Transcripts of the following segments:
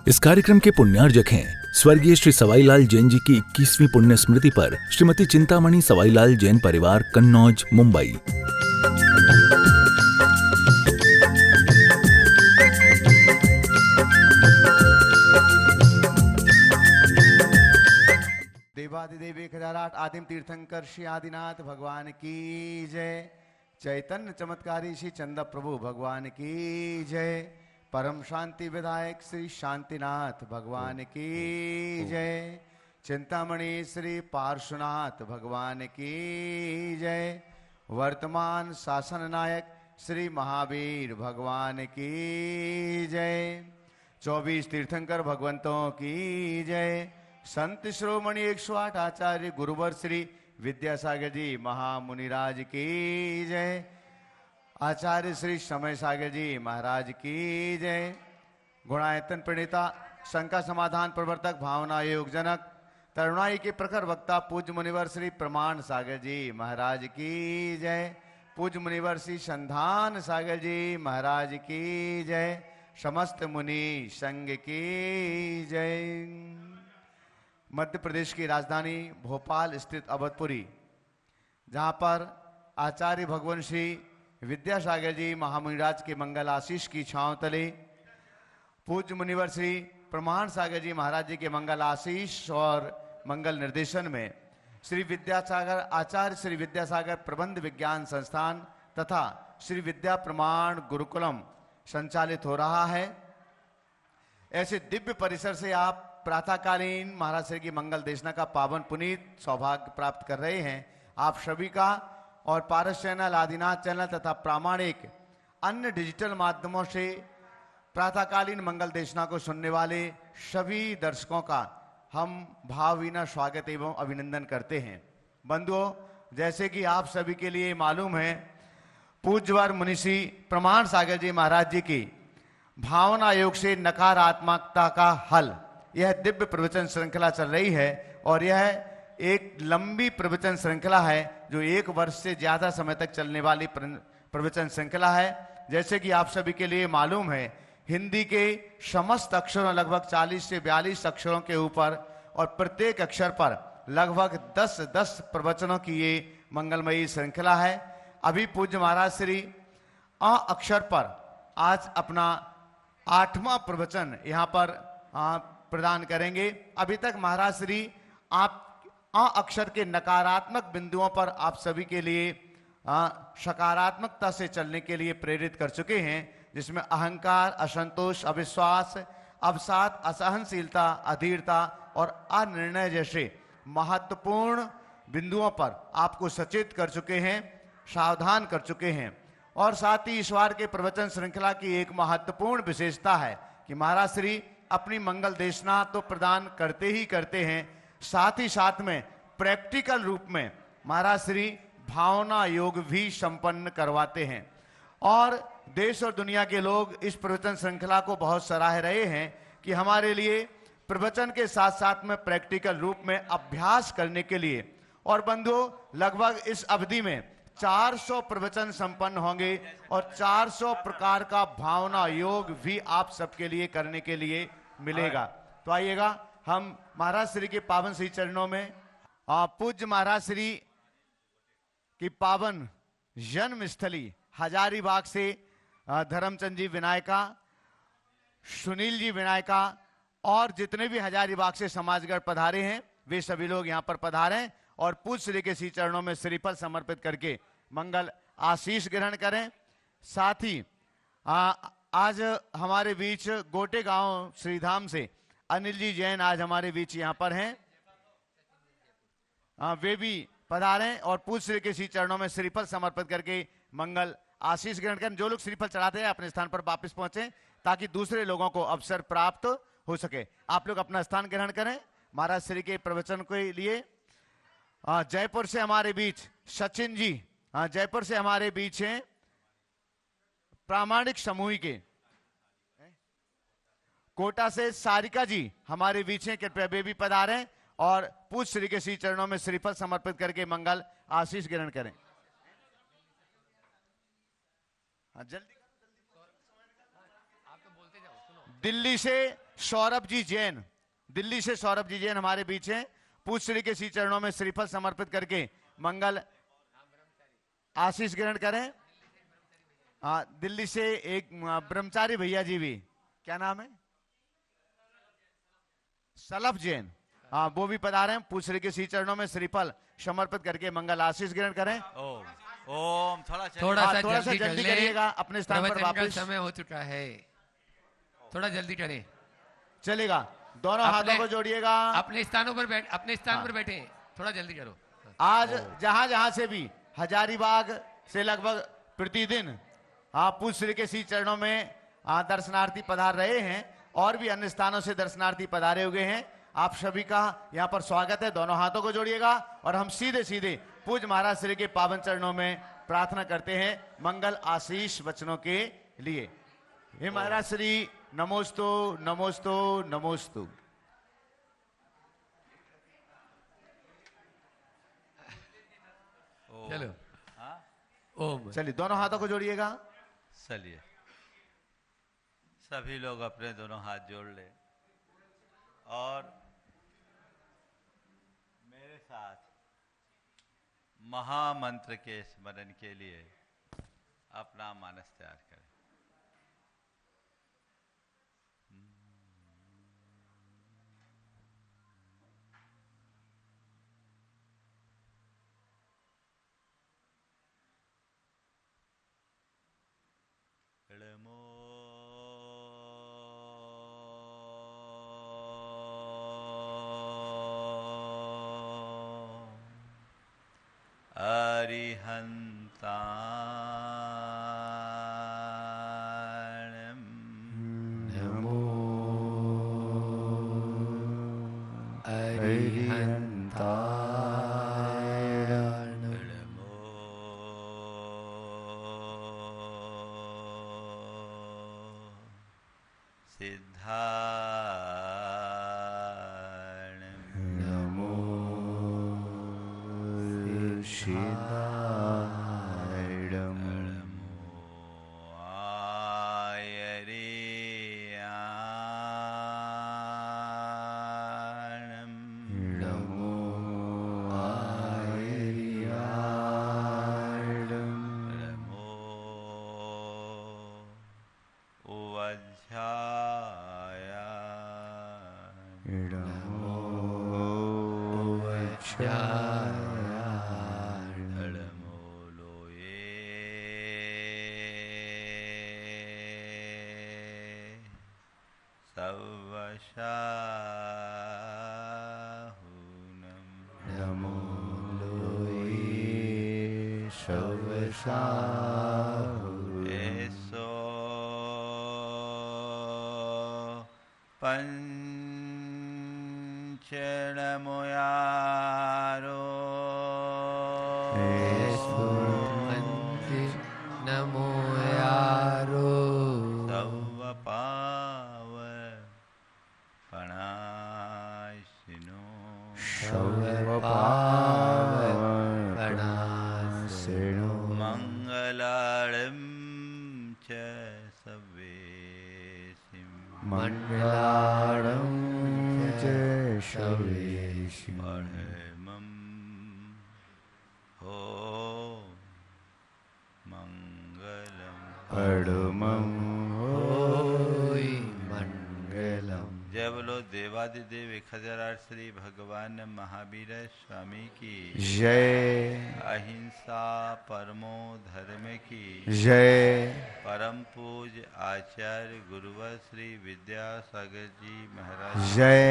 इस कार्यक्रम के पुण्यार्जक हैं स्वर्गीय श्री सवाईलाल जैन जी की 21वीं पुण्य स्मृति पर श्रीमती चिंतामणि सवाईलाल जैन परिवार, कन्नौज, मुंबई। देवादिदेव 1008 आदिम तीर्थंकर श्री आदिनाथ भगवान की जय। चैतन्य चमत्कारी श्री चंदा प्रभु भगवान की जय। परम शांति विधायक श्री शांतिनाथ भगवान की जय। चिंतामणि श्री पार्श्वनाथ भगवान की जय। वर्तमान शासन नायक श्री महावीर भगवान की जय। 24 तीर्थंकर भगवंतों की जय। संत श्रोमणि 108 आचार्य गुरुवर श्री विद्यासागर जी महामुनिराज की जय। आचार्य श्री समय सागर जी महाराज की जय। गुणायतन प्रणेता, शंका समाधान प्रवर्तक, भावना योग जनक, तरुणाई के प्रखर वक्ता पूज्य मुनिवर श्री प्रमाण सागर जी महाराज की जय। पूज्य मुनिवर श्री संधान सागर जी महाराज की जय। समस्त मुनि संघ की जय। मध्य प्रदेश की राजधानी भोपाल स्थित अवधपुरी, जहाँ पर आचार्य भगवान श्री विद्यासागर जी महामुनिराज के मंगल आशीष की छांव तले पूज्य मुनिवर श्री प्रमाण सागर जी महाराज जी के मंगल आशीष और मंगल निर्देशन में श्री विद्यासागर आचार्य श्री विद्यासागर प्रबंध विज्ञान संस्थान तथा श्री विद्या प्रमाण गुरुकुलम संचालित हो रहा है। ऐसे दिव्य परिसर से आप प्रातःकालीन महाराज श्री की मंगल देशना का पावन पुनीत सौभाग्य प्राप्त कर रहे हैं। आप सभी का और पारस चैनल, आदिनाथ चैनल तथा प्रामाणिक अन्य डिजिटल माध्यमों से प्रातःकालीन मंगल देशना को सुनने वाले सभी दर्शकों का हम भावहीना स्वागत एवं अभिनंदन करते हैं। बंधुओं, जैसे कि आप सभी के लिए मालूम है, पूज्यवर मुनिषी प्रमाण सागर जी महाराज जी की भावना योग से नकारात्मकता का हल, यह दिव्य प्रवचन श्रृंखला चल रही है और यह एक लंबी प्रवचन श्रृंखला है जो 1 वर्ष से ज्यादा समय तक चलने वाली प्रवचन श्रृंखला है। जैसे कि आप सभी के लिए मालूम है, हिंदी के समस्त अक्षरों लगभग 40 से 42 अक्षरों के ऊपर और प्रत्येक अक्षर पर लगभग 10 प्रवचनों की ये मंगलमयी श्रृंखला है। अभी पूज्य महाराज श्री अ अक्षर पर आज अपना 8वां प्रवचन यहाँ पर प्रदान करेंगे। अभी तक महाराज श्री आप अ अक्षर के नकारात्मक बिंदुओं पर आप सभी के लिए सकारात्मकता से चलने के लिए प्रेरित कर चुके हैं, जिसमें अहंकार, असंतोष, अविश्वास, अवसाद, असहनशीलता, अधीरता और अनिर्णय जैसे महत्वपूर्ण बिंदुओं पर आपको सचेत कर चुके हैं, सावधान कर चुके हैं। और साथ ही ईश्वर के प्रवचन श्रृंखला की एक महत्वपूर्ण विशेषता है कि महाराज श्री अपनी मंगल देशना तो प्रदान करते ही करते हैं, साथ ही साथ में प्रैक्टिकल रूप में महाराज श्री भावना योग भी संपन्न करवाते हैं। और देश और दुनिया के लोग इस प्रवचन श्रृंखला को बहुत सराह रहे हैं कि हमारे लिए प्रवचन के साथ साथ में प्रैक्टिकल रूप में अभ्यास करने के लिए। और बंधुओं, लगभग इस अवधि में 400 प्रवचन संपन्न होंगे और 400 प्रकार का भावना योग भी आप सबके लिए करने के लिए मिलेगा। तो आइएगा हम महाराज श्री के पावन श्री चरणों में पूज्य महाराज श्री की पावन जन्म स्थली हजारीबाग से धर्मचंद जी विनायका, सुनील जी विनायका और जितने भी हजारीबाग से समाजगढ़ पधारे हैं वे सभी लोग यहाँ पर पधारें और पूज्य श्री के श्री चरणों में श्रीफल समर्पित करके मंगल आशीष ग्रहण करें। साथ ही आज हमारे बीच गोटे गांव श्रीधाम से अनिल जी जैन आज हमारे बीच यहाँ पर हैं, वे भी पधारें और पूज्य श्री के श्री चरणों में श्रीफल समर्पित करके मंगल आशीष ग्रहण करें। जो लोग श्रीफल चढ़ाते हैं अपने स्थान पर वापस पहुंचे ताकि दूसरे लोगों को अवसर प्राप्त हो सके। आप लोग अपना स्थान ग्रहण करें महाराज श्री के प्रवचन के लिए। जयपुर से हमारे बीच सचिन जी, जयपुर से हमारे बीच हैं प्रामाणिक समूह के। कोटा से सारिका जी हमारे बीच हैं, कृपया वे भी पधारें और पूज्य श्री के श्री चरणों में श्रीफल समर्पित करके मंगल आशीष ग्रहण करें। जल्दी दिल्ली से सौरभ जी जैन, दिल्ली से सौरभ जी जैन हमारे बीच हैं। पूज श्री के श्री चरणों में श्रीफल समर्पित करके मंगल आशीष ग्रहण करें। हाँ, दिल्ली से एक ब्रह्मचारी भैया जी भी, क्या नाम है? सलभ जैन, हाँ वो भी पधारे हैं। पूज श्री के श्री चरणों में श्रीफल समर्पित करके मंगल आशीष ग्रहण करें। ओम ओम थोड़ा थोड़ा सा थोड़ा सा जल्दी कर जल्दी ले, करिएगा, अपने स्थान पर प्रवचन का वापस समय हो चुका है, थोड़ा जल्दी करें। चलेगा। दोनों हाथों को जोड़िएगा। अपने स्थानों पर बैठ, अपने स्थान पर बैठे, थोड़ा जल्दी करो। आज जहां जहां से भी हजारीबाग से लगभग प्रतिदिन पूज श्री के श्री चरणों में दर्शनार्थी पधार रहे हैं और भी अन्य स्थानों से दर्शनार्थी पधारे हुए हैं। आप सभी का यहाँ पर स्वागत है। दोनों हाथों को जोड़िएगा और हम सीधे सीधे पूज महाराज श्री के पावन चरणों में प्रार्थना करते हैं मंगल आशीष वचनों के लिए। हे महाराज श्री, नमोस्तु नमोस्तु नमोस्तु। चलो ओम। चलिए, दोनों हाथों को जोड़िएगा। चलिए सभी लोग अपने दोनों हाथ जोड़ ले और मेरे साथ महामंत्र के स्मरण के लिए अपना मानस तैयार करें। नमो अरिहन्ताणं नमो अरिहन्ताणं नमो सिद्धाणं नमो सिद्धाणं नमो आयर्याणं नमो आयर्याणं नमो उवज्झायाणं नमो वज्रायाणं नमो लोये सवशाहुनं नमो लोये शवशाहुनं एसो पंचनमोयारो नमो यारो सर्वपावपणाशिनो सर्वपावपणाशिनो मङ्गलाळं च सवेसिं मङ्गलाळं च शवेशिं परमं हो मङ्गलम् परमं होय मङ्गलम्। जय बोलो देवादिदेव 1008 श्री भगवान महावीर स्वामी की जय अहिंसा परमो धर्म की जय परम पूज आचार्य गुरुवर श्री विद्यासागर जी महाराज जय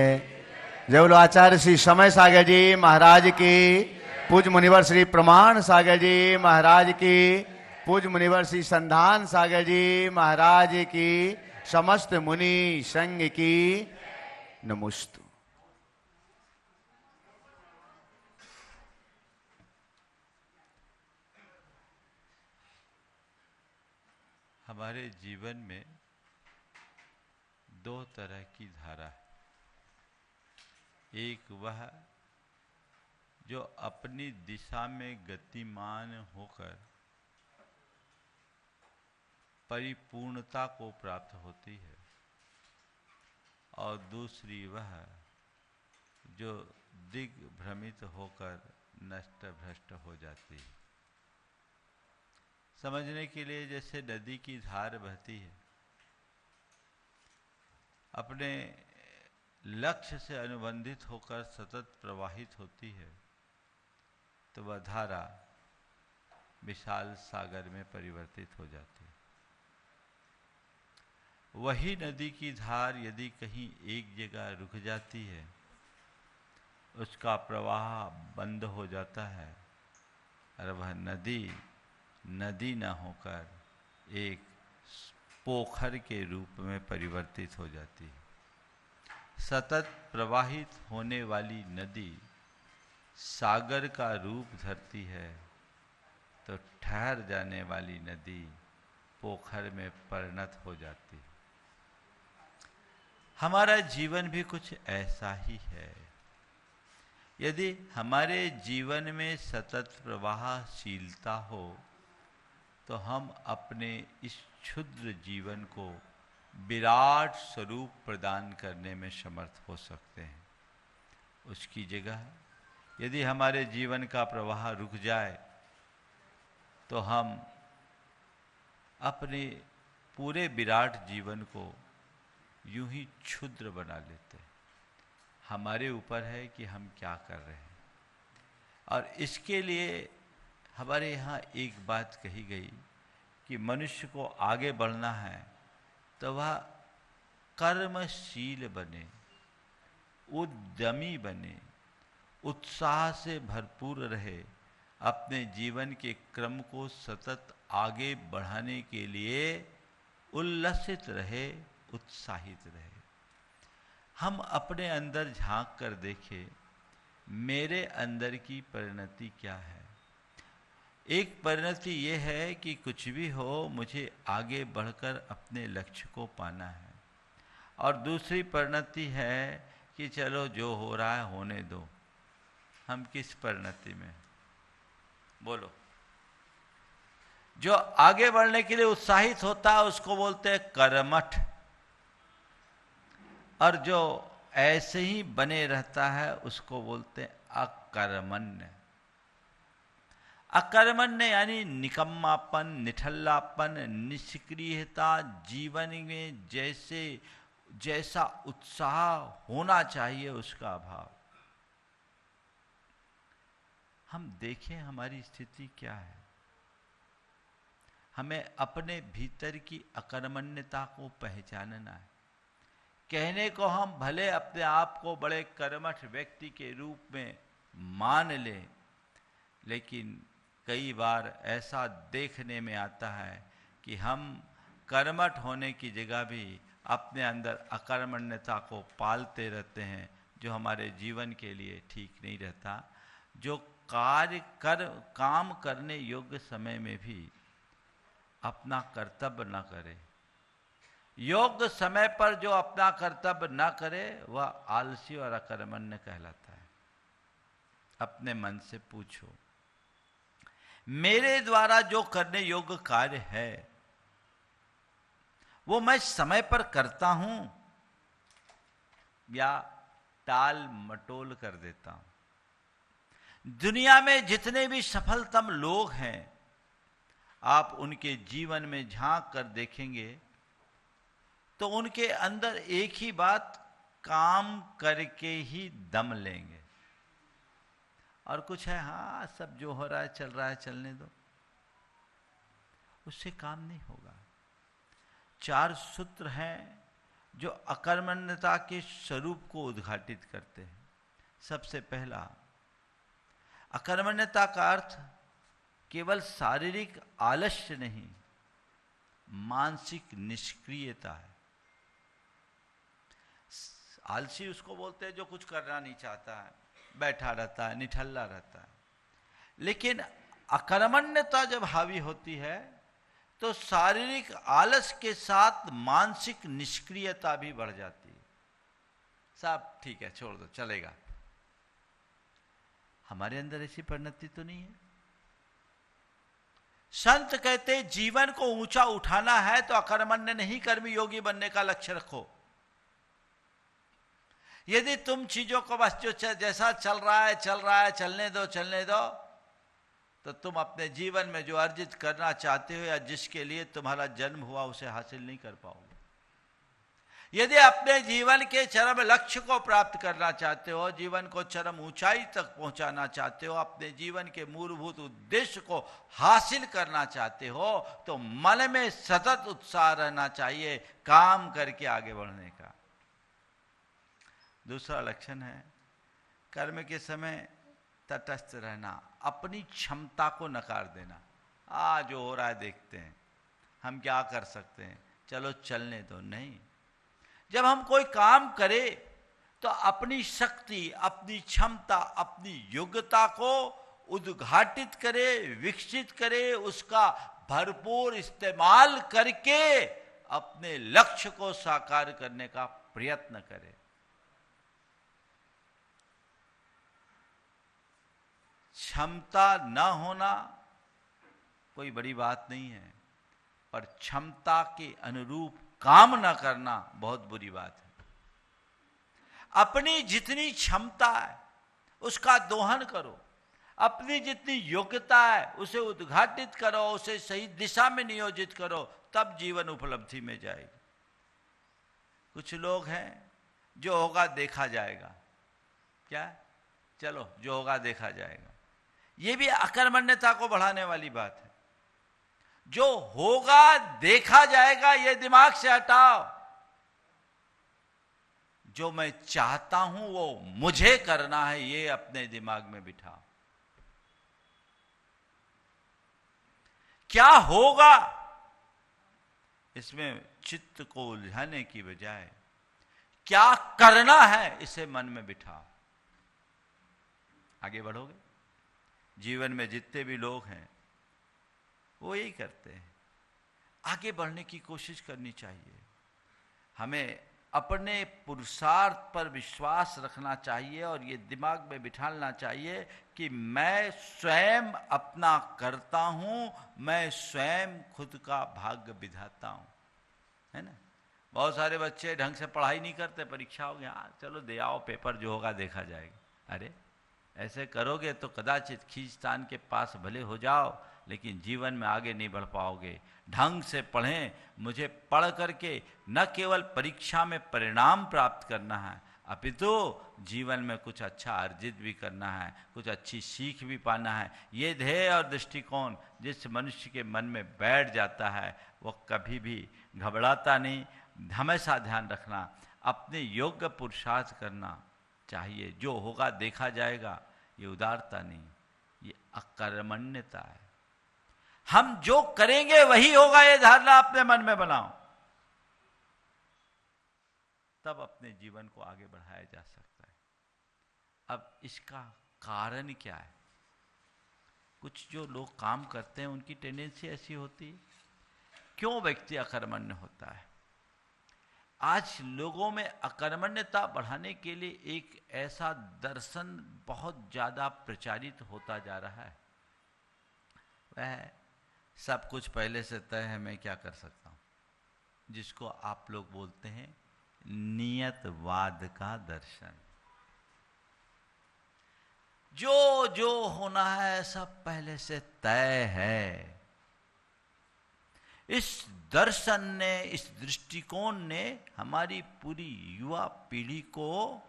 जय बोलो आचार्य श्री समय सागर जी महाराज की, पूज मुनिवर श्री प्रमाण सागर जी महाराज की, पूज मुनिवर श्री संधान सागर जी महाराज की, समस्त मुनि संघ की नमोस्तु। हमारे जीवन में दो तरह की धारा है। एक वह जो अपनी दिशा में गतिमान होकर परिपूर्णता को प्राप्त होती है और दूसरी वह जो दिग्भ्रमित होकर नष्ट भ्रष्ट हो जाती है। समझने के लिए जैसे नदी की धार बहती है, अपने लक्ष्य से अनुबंधित होकर सतत प्रवाहित होती है, तो वह धारा विशाल सागर में परिवर्तित हो जाती है। वही नदी की धार यदि कहीं एक जगह रुक जाती है, उसका प्रवाह बंद हो जाता है और वह नदी नदी न होकर एक पोखर के रूप में परिवर्तित हो जाती है। सतत प्रवाहित होने वाली नदी सागर का रूप धरती है, तो ठहर जाने वाली नदी पोखर में परिणत हो जाती है। हमारा जीवन भी कुछ ऐसा ही है। यदि हमारे जीवन में सतत प्रवाहशीलता हो, तो हम अपने इस क्षुद्र जीवन को विराट स्वरूप प्रदान करने में समर्थ हो सकते हैं। उसकी जगह यदि हमारे जीवन का प्रवाह रुक जाए, तो हम अपने पूरे विराट जीवन को यूं ही क्षुद्र बना लेते हैं। हमारे ऊपर है कि हम क्या कर रहे हैं। और इसके लिए हमारे यहाँ एक बात कही गई कि मनुष्य को आगे बढ़ना है तो वह कर्मशील बने, उद्यमी बने, उत्साह से भरपूर रहे, अपने जीवन के क्रम को सतत आगे बढ़ाने के लिए उल्लसित रहे, उत्साहित रहे। हम अपने अंदर झांक कर देखें, मेरे अंदर की परिणति क्या है। एक परिणति ये है कि कुछ भी हो, मुझे आगे बढ़कर अपने लक्ष्य को पाना है। और दूसरी परिणति है कि चलो जो हो रहा है होने दो। हम किस परिणति में बोलो? जो आगे बढ़ने के लिए उत्साहित होता है उसको बोलते हैं कर्मठ, और जो ऐसे ही बने रहता है उसको बोलते हैं अकर्मण्य। अकर्मण्य यानी निकम्मापन, निठल्लापन, निष्क्रियता, जीवन में जैसा उत्साह होना चाहिए उसका अभाव। हम देखें हमारी स्थिति क्या है। हमें अपने भीतर की अकर्मण्यता को पहचानना है। कहने को हम भले अपने आप को बड़े कर्मठ व्यक्ति के रूप में मान लें, लेकिन कई बार ऐसा देखने में आता है कि हम कर्मठ होने की जगह भी अपने अंदर अकर्मण्यता को पालते रहते हैं, जो हमारे जीवन के लिए ठीक नहीं रहता। जो काम करने योग्य समय में भी अपना कर्तव्य न करे, योग्य समय पर जो अपना कर्तव्य न करे, वह आलसी और अकर्मण्य कहलाता है। अपने मन से पूछो, मेरे द्वारा जो करने योग्य कार्य है वो मैं समय पर करता हूं या टाल मटोल कर देता हूं। दुनिया में जितने भी सफलतम लोग हैं, आप उनके जीवन में झांक कर देखेंगे तो उनके अंदर एक ही बात, काम करके ही दम लेंगे। और कुछ है, हाँ सब जो हो रहा है चल रहा है, चलने दो, उससे काम नहीं होगा। 4 सूत्र हैं जो अकर्मण्यता के स्वरूप को उद्घाटित करते हैं। सबसे पहला, अकर्मण्यता का अर्थ केवल शारीरिक आलस्य नहीं, मानसिक निष्क्रियता है। आलसी उसको बोलते हैं जो कुछ करना नहीं चाहता है, बैठा रहता है, निठल्ला रहता है। लेकिन अकर्मण्यता जब हावी होती है तो शारीरिक आलस के साथ मानसिक निष्क्रियता भी बढ़ जाती है। सब ठीक है, छोड़ दो, चलेगा। हमारे अंदर ऐसी परिणति तो नहीं है। संत कहते जीवन को ऊंचा उठाना है तो अकर्मण्य नहीं, कर्मी योगी बनने का लक्ष्य रखो। यदि तुम चीजों को बस जो जैसा चल रहा है चलने दो, तो तुम अपने जीवन में जो अर्जित करना चाहते हो या जिसके लिए तुम्हारा जन्म हुआ उसे हासिल नहीं कर पाओगे। यदि अपने जीवन के चरम लक्ष्य को प्राप्त करना चाहते हो, जीवन को चरम ऊंचाई तक पहुंचाना चाहते हो, अपने जीवन के मूलभूत उद्देश्य को हासिल करना चाहते हो, तो मन में सतत उत्साह रहना चाहिए काम करके आगे बढ़ने का। दूसरा लक्षण है कर्म के समय तटस्थ रहना, अपनी क्षमता को नकार देना। जो हो रहा है देखते हैं, हम क्या कर सकते हैं, चलो चलने दो। नहीं, जब हम कोई काम करें तो अपनी शक्ति, अपनी क्षमता, अपनी योग्यता को उद्घाटित करे, विकसित करे, उसका भरपूर इस्तेमाल करके अपने लक्ष्य को साकार करने का प्रयत्न करे। क्षमता न होना कोई बड़ी बात नहीं है, पर क्षमता के अनुरूप काम न करना बहुत बुरी बात है। अपनी जितनी क्षमता है उसका दोहन करो, अपनी जितनी योग्यता है उसे उद्घाटित करो, उसे सही दिशा में नियोजित करो, तब जीवन उपलब्धि में जाएगी। कुछ लोग हैं जो होगा देखा जाएगा, क्या, चलो जो होगा देखा जाएगा। ये भी अकर्मण्यता को बढ़ाने वाली बात है। जो होगा देखा जाएगा ये दिमाग से हटाओ। जो मैं चाहता हूं वो मुझे करना है, ये अपने दिमाग में बिठाओ। क्या होगा इसमें चित्त को उलझाने की बजाय क्या करना है इसे मन में बिठाओ, आगे बढ़ोगे। जीवन में जितने भी लोग हैं वो यही करते हैं, आगे बढ़ने की कोशिश करनी चाहिए। हमें अपने पुरुषार्थ पर विश्वास रखना चाहिए और ये दिमाग में बिठाना चाहिए कि मैं स्वयं अपना करता हूं, मैं स्वयं खुद का भाग्य विधाता हूं, है ना। बहुत सारे बच्चे ढंग से पढ़ाई नहीं करते, परीक्षा हो गया, चलो दे आओ पेपर, जो होगा देखा जाएगा। अरे ऐसे करोगे तो कदाचित खींचतान के पास भले हो जाओ, लेकिन जीवन में आगे नहीं बढ़ पाओगे। ढंग से पढ़ें, मुझे पढ़ करके न केवल परीक्षा में परिणाम प्राप्त करना है, अपितु जीवन में कुछ अच्छा अर्जित भी करना है, कुछ अच्छी सीख भी पाना है। ये ध्येय और दृष्टिकोण जिस मनुष्य के मन में बैठ जाता है वो कभी भी घबराता नहीं। हमेशा ध्यान रखना, अपने योग्य पुरुषार्थ करना चाहिए। जो होगा देखा जाएगा, ये उदारता नहीं, ये अकर्मण्यता है। हम जो करेंगे वही होगा, ये धारणा अपने मन में बनाओ, तब अपने जीवन को आगे बढ़ाया जा सकता है। अब इसका कारण क्या है? कुछ जो लोग काम करते हैं उनकी टेंडेंसी ऐसी होती है। क्यों व्यक्ति अकर्मण्य होता है? आज लोगों में अकर्मण्यता बढ़ाने के लिए एक ऐसा दर्शन बहुत ज्यादा प्रचारित होता जा रहा है, वह सब कुछ पहले से तय है, मैं क्या कर सकता हूं, जिसको आप लोग बोलते हैं नियतवाद का दर्शन। जो जो होना है सब पहले से तय है। इस दर्शन ने, इस दृष्टिकोण ने हमारी पूरी युवा पीढ़ी को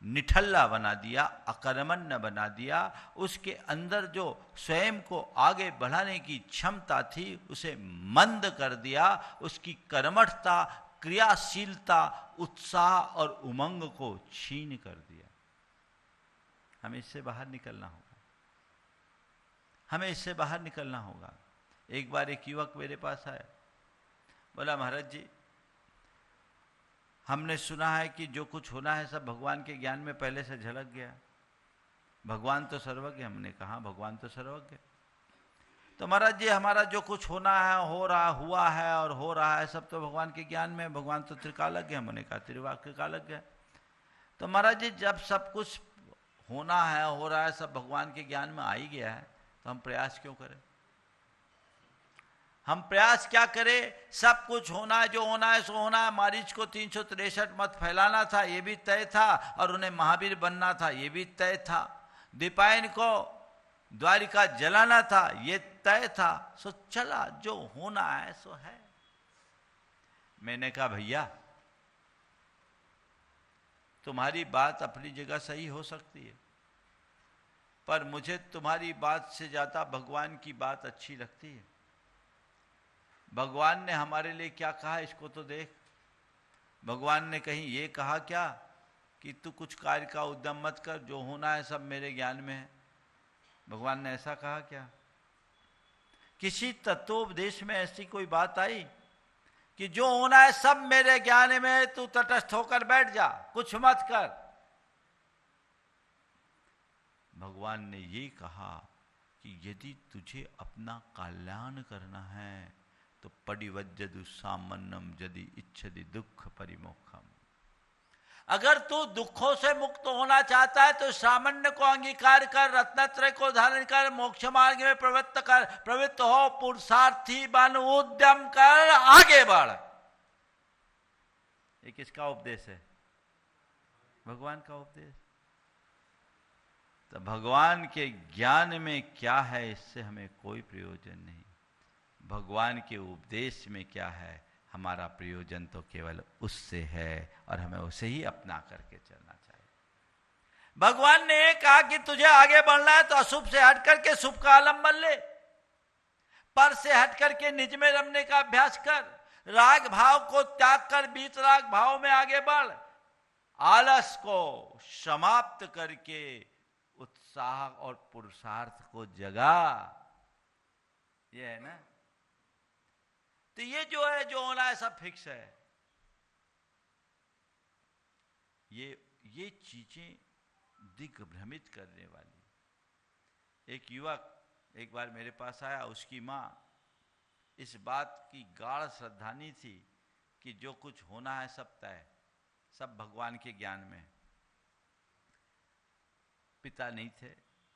निठल्ला बना दिया, अकर्मण्य बना दिया। उसके अंदर जो स्वयं को आगे बढ़ाने की क्षमता थी उसे मंद कर दिया। उसकी कर्मठता, क्रियाशीलता, उत्साह और उमंग को छीन कर दिया। हमें इससे बाहर निकलना होगा, हमें इससे बाहर निकलना होगा। एक बार एक युवक मेरे पास आया, बोला महाराज जी, हमने सुना है कि जो कुछ होना है सब भगवान के ज्ञान में पहले से झलक गया, भगवान तो सर्वज्ञ। हमने कहा भगवान तो सर्वज्ञ, तो महाराज जी हमारा जो कुछ होना है, हो रहा, हुआ है और हो रहा है सब तो भगवान के ज्ञान में, भगवान तो त्रिकालज्ञ है। हमने कहा त्रिकालज्ञ है, तो महाराज जी जब सब कुछ होना है, हो रहा है, सब भगवान के ज्ञान में आ ही गया है, तो हम प्रयास क्यों करें? हम प्रयास क्या करें, सब कुछ होना है, जो होना है सो होना है। मारीच को 363 मत फैलाना था, ये भी तय था, और उन्हें महावीर बनना था, ये भी तय था। दीपायन को द्वारिका जलाना था, ये तय था। सो चला, जो होना है सो है। मैंने कहा भैया तुम्हारी बात अपनी जगह सही हो सकती है, पर मुझे तुम्हारी बात से ज्यादा भगवान की बात अच्छी लगती है। भगवान ने हमारे लिए क्या कहा इसको तो देख। भगवान ने कहीं ये कहा क्या कि तू कुछ कार्य का उद्यम मत कर, जो होना है सब मेरे ज्ञान में है? भगवान ने ऐसा कहा क्या? किसी तत्वोपदेश में ऐसी कोई बात आई कि जो होना है सब मेरे ज्ञान में है, तू तटस्थ होकर बैठ जा, कुछ मत कर? भगवान ने ये कहा कि यदि तुझे अपना कल्याण करना है तो पडिवज्जदु सामन्नम यदि इच्छति दुख परिमोक्षम। अगर तू दुखों से मुक्त होना चाहता है तो सामान्य को अंगीकार कर, रत्नत्रय को धारण कर, मोक्ष मार्ग में प्रवृत्त हो, पुरुषार्थी बन, उद्यम कर, आगे बढ़। ये किसका उपदेश है? भगवान का उपदेश। तो भगवान के ज्ञान में क्या है इससे हमें कोई प्रयोजन नहीं, भगवान के उपदेश में क्या है हमारा प्रयोजन तो केवल उससे है, और हमें उसे ही अपना करके चलना चाहिए। भगवान ने कहा कि तुझे आगे बढ़ना है तो अशुभ से हट करके शुभ का आलम्बन ले, पर से हट करके निज में रमने का अभ्यास कर, राग भाव को त्याग कर बीत राग भाव में आगे बढ़, आलस को समाप्त करके उत्साह और पुरुषार्थ को जगा। ये है ना। तो ये जो है, जो होना है सब फिक्स है। ये चीजें दिग्भ्रमित करने वाली। एक युवक एक बार मेरे पास आया, उसकी माँ इस बात की गाढ़ श्रद्धानी थी कि जो कुछ होना है सब तय, सब भगवान के ज्ञान में। पिता नहीं थे,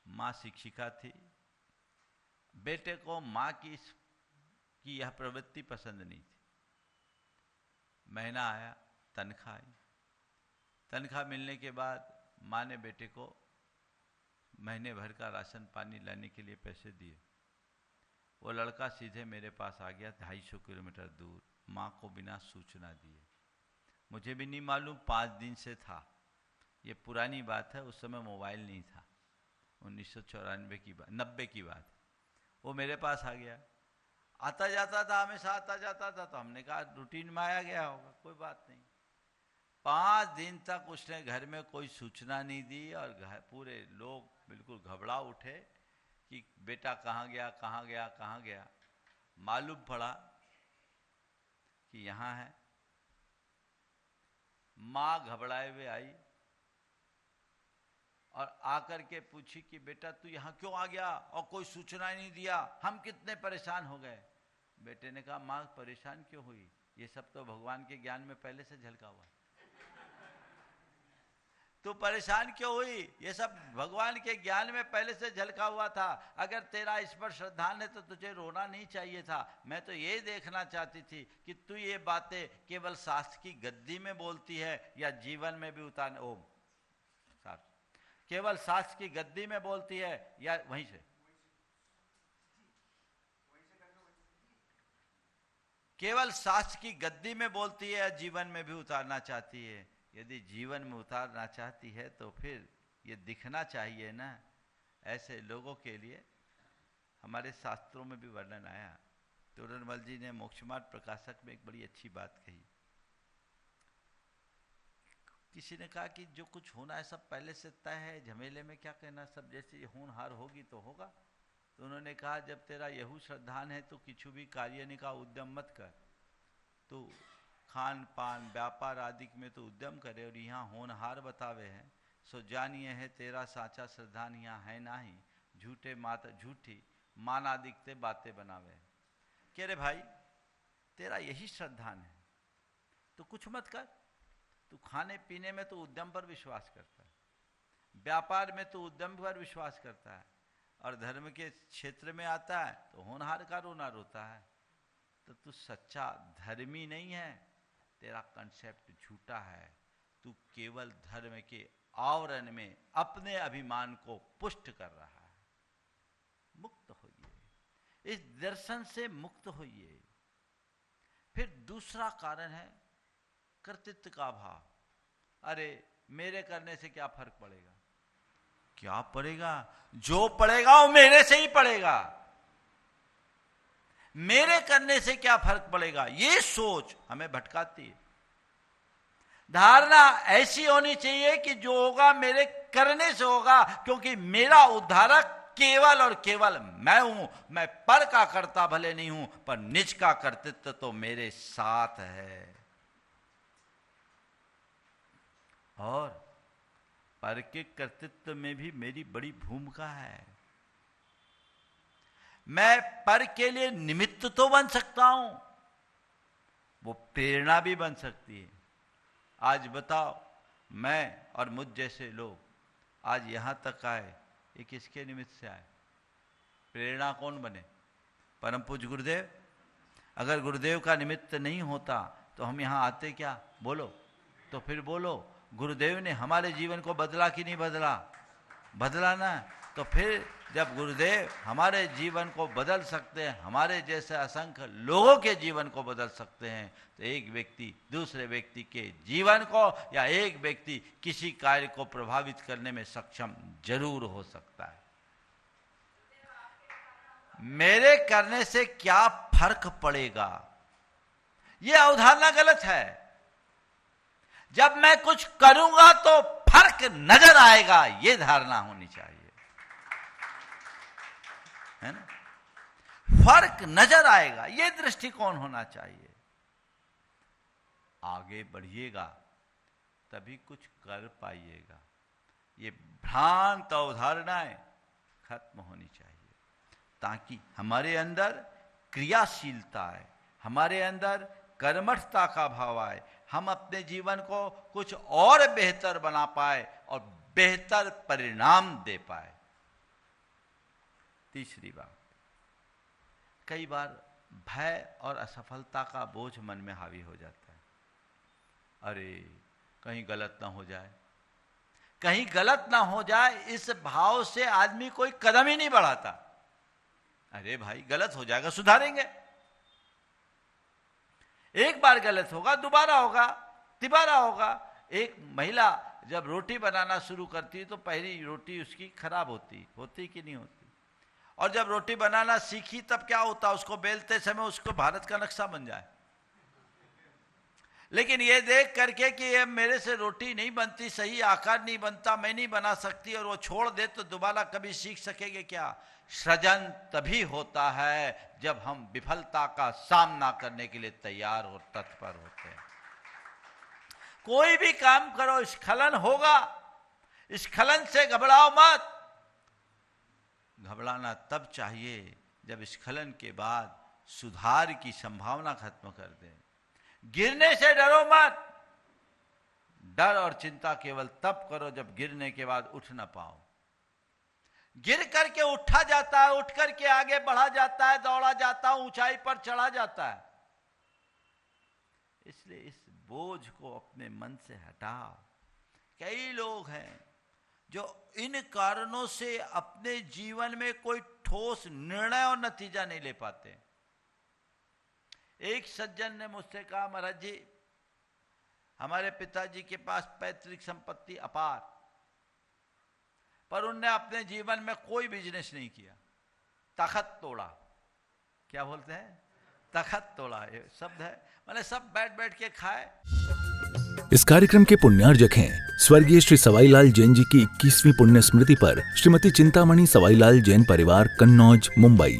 माँ शिक्षिका थी। बेटे को माँ की यह प्रवृत्ति पसंद नहीं थी। महीना आया, तनख्वाह आई। तनख्वाह मिलने के बाद माँ ने बेटे को महीने भर का राशन पानी लाने के लिए पैसे दिए। वो लड़का सीधे मेरे पास आ गया 250 किलोमीटर दूर, माँ को बिना सूचना दिए। मुझे भी नहीं मालूम, 5 दिन से था। ये पुरानी बात है, उस समय मोबाइल नहीं था, 1994 की बात, 90 की बात। वो मेरे पास आ गया, आता जाता था, हमेशा आता जाता था, तो हमने कहा रूटीन में आया गया होगा, कोई बात नहीं। 5 दिन तक उसने घर में कोई सूचना नहीं दी, और घर पूरे लोग बिल्कुल घबरा उठे कि बेटा कहाँ गया, कहाँ गया, कहाँ गया। मालूम पड़ा कि यहाँ है। माँ घबराए हुए आई और आकर के पूछी कि बेटा तू यहाँ क्यों आ गया और कोई सूचना नहीं दिया, हम कितने परेशान हो गए। बेटे ने कहा माँ परेशान क्यों हुई, ये सब तो भगवान के ज्ञान में पहले से झलका हुआ है। तू परेशान क्यों हुई, ये सब भगवान के ज्ञान में पहले से झलका हुआ था। अगर तेरा इस पर श्रद्धान है तो तुझे रोना नहीं चाहिए था। मैं तो ये देखना चाहती थी कि तू ये बातें केवल शास्त्र की गद्दी में बोलती है या जीवन में भी उतारने। ओम केवल शास्त्र की गद्दी में बोलती है या वहीं से केवल शास्त्र की गद्दी में बोलती है या जीवन में भी उतारना चाहती है। यदि जीवन में उतारना चाहती है तो फिर ये दिखना चाहिए ना। ऐसे लोगों के लिए हमारे शास्त्रों में भी वर्णन आया। तोरणमल जी ने मोक्षमार्ग प्रकाशक में एक बड़ी अच्छी बात कही। किसी ने कहा कि जो कुछ होना है सब पहले से तय है, झमेले में क्या कहना, सब जैसे होनहार होगी तो होगा। तो उन्होंने कहा जब तेरा यहू श्रद्धान है तो किछु भी कार्य का उद्यम मत कर, तो खान पान व्यापार आदि में तो उद्यम करे। और यहाँ होनहार बतावे हैं, सो जानिए है तेरा साचा श्रद्धान यहाँ है नाही, झूठे मात झूठी मान आदिकते बातें बनावे। कह रहे भाई तेरा यही श्रद्धान है तो कुछ मत कर। तू खाने पीने में तो उद्यम पर विश्वास करता है, व्यापार में तो उद्यम पर विश्वास करता है, और धर्म के क्षेत्र में आता है तो होनहार का रोना रोता है। तो तू सच्चा धर्मी नहीं है, तेरा कंसेप्ट झूठा है। तू केवल धर्म के आवरण में अपने अभिमान को पुष्ट कर रहा है। मुक्त होइए, इस दर्शन से मुक्त होइए। फिर दूसरा कारण है कर्तृत्व का भाव। अरे मेरे करने से क्या फर्क पड़ेगा? क्या पड़ेगा? जो पड़ेगा वो मेरे से ही पड़ेगा। मेरे करने से क्या फर्क पड़ेगा, ये सोच हमें भटकाती है। धारणा ऐसी होनी चाहिए कि जो होगा मेरे करने से होगा, क्योंकि मेरा उद्धारक केवल और केवल मैं हूं। मैं पर का कर्ता भले नहीं हूं, पर निज का कर्तृत्व तो मेरे साथ है। और पर के कर्तृत्व में भी मेरी बड़ी भूमिका है। मैं पर के लिए निमित्त तो बन सकता हूं, वो प्रेरणा भी बन सकती है। आज बताओ, मैं और मुझ जैसे लोग आज यहां तक आए, ये किसके निमित्त से आए? प्रेरणा कौन बने? परम पूज्य गुरुदेव। अगर गुरुदेव का निमित्त नहीं होता तो हम यहां आते क्या? बोलो तो फिर बोलो, गुरुदेव ने हमारे जीवन को बदला कि नहीं बदला? बदला ना। तो फिर जब गुरुदेव हमारे जीवन को बदल सकते हैं, हमारे जैसे असंख्य लोगों के जीवन को बदल सकते हैं, तो एक व्यक्ति दूसरे व्यक्ति के जीवन को या एक व्यक्ति किसी कार्य को प्रभावित करने में सक्षम जरूर हो सकता है। मेरे करने से क्या फर्क पड़ेगा, यह अवधारणा गलत है। जब मैं कुछ करूंगा तो फर्क नजर आएगा, यह धारणा होनी चाहिए, है ना? फर्क नजर आएगा, यह दृष्टिकोण होना चाहिए। आगे बढ़िएगा तभी कुछ कर पाइएगा। ये भ्रांत अवधारणाएं खत्म होनी चाहिए, ताकि हमारे अंदर क्रियाशीलता आए, हमारे अंदर कर्मठता का भाव आए, हम अपने जीवन को कुछ और बेहतर बना पाए और बेहतर परिणाम दे पाए। तीसरी बात, कई बार भय और असफलता का बोझ मन में हावी हो जाता है। अरे कहीं गलत ना हो जाए, कहीं गलत ना हो जाए, इस भाव से आदमी कोई कदम ही नहीं बढ़ाता। अरे भाई गलत हो जाएगा, सुधारेंगे। एक बार गलत होगा, दोबारा होगा, तिबारा होगा। एक महिला जब रोटी बनाना शुरू करती है तो पहली रोटी उसकी खराब होती कि नहीं होती? और जब रोटी बनाना सीखी तब क्या होता, उसको बेलते समय उसको भारत का नक्शा बन जाए। लेकिन ये देख करके कि ये मेरे से रोटी नहीं बनती, सही आकार नहीं बनता, मैं नहीं बना सकती, और वो छोड़ दे, तो दोबारा कभी सीख सकेंगे क्या? सृजन तभी होता है जब हम विफलता का सामना करने के लिए तैयार और तत्पर होते हैं। कोई भी काम करो, स्खलन होगा, स्खलन से घबराओ मत। घबराना तब चाहिए जब स्खलन के बाद सुधार की संभावना खत्म कर दें। गिरने से डरो मत। डर और चिंता केवल तब करो जब गिरने के बाद उठ ना पाओ। गिर करके उठा जाता है, उठ करके आगे बढ़ा जाता है, दौड़ा जाता है, ऊंचाई पर चढ़ा जाता है। इसलिए इस बोझ को अपने मन से हटाओ। कई लोग हैं जो इन कारणों से अपने जीवन में कोई ठोस निर्णय और नतीजा नहीं ले पाते। एक सज्जन ने मुझसे कहा, महाराज जी हमारे पिताजी के पास पैतृक संपत्ति अपार, पर उनने अपने जीवन में कोई बिजनेस नहीं किया, तखत तोड़ा। क्या बोलते हैं? तखत तोड़ा, ये शब्द है, मैंने सब बैठ बैठ के खाए। इस कार्यक्रम के पुण्यार्जक हैं स्वर्गीय श्री सवाईलाल जैन जी की 21वीं पुण्य स्मृति पर श्रीमती चिंतामणि सवाईलाल जैन परिवार, कन्नौज, मुंबई।